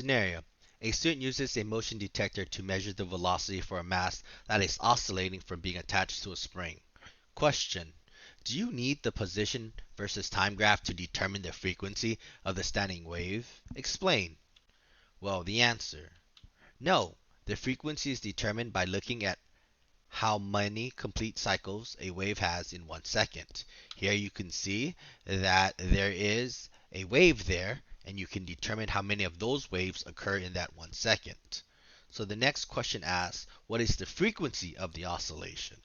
Scenario. A student uses a motion detector to measure the velocity for a mass that is oscillating from being attached to a spring. Question. Do you need the position versus time graph to determine the frequency of the standing wave? Explain. Well, the answer. No. The frequency is determined by looking at how many complete cycles a wave has in 1 second. Here you can see that there is a wave there, and you can determine how many of those waves occur in that 1 second. So the next question asks, what is the frequency of the oscillation?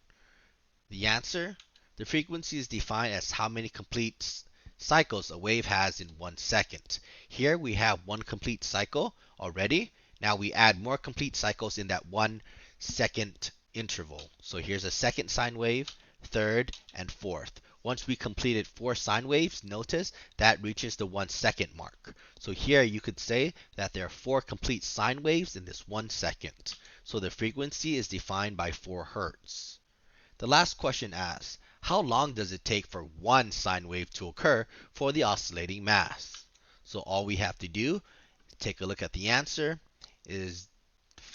The answer? The frequency is defined as how many complete cycles a wave has in 1 second. Here we have one complete cycle already. Now we add more complete cycles in that 1 second interval. So here's a second sine wave, third, and fourth. Once we completed 4 sine waves, notice that reaches the 1 second mark. So here you could say that there are 4 complete sine waves in this 1 second. So the frequency is defined by 4 hertz. The last question asks, how long does it take for one sine wave to occur for the oscillating mass? So all we have to do, take a look at the answer, is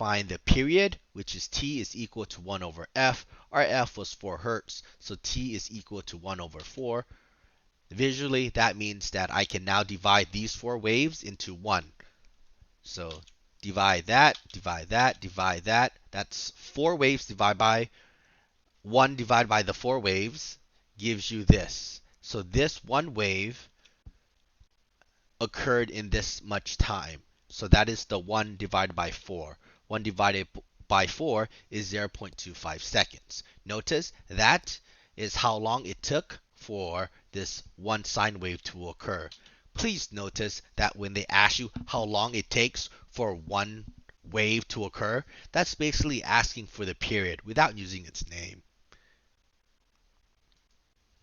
find the period, which is t is equal to 1 over f. Our f was 4 hertz, so t is equal to 1 over 4. Visually, that means that I can now divide these 4 waves into 1. So divide that, divide that, divide that. That's 4 waves divided by 1 divided by the 4 waves gives you this. So this one wave occurred in this much time. So that is the 1 divided by 4. 1 divided by 4 is 0.25 seconds. Notice that is how long it took for this one sine wave to occur. Please notice that when they ask you how long it takes for one wave to occur, that's basically asking for the period without using its name.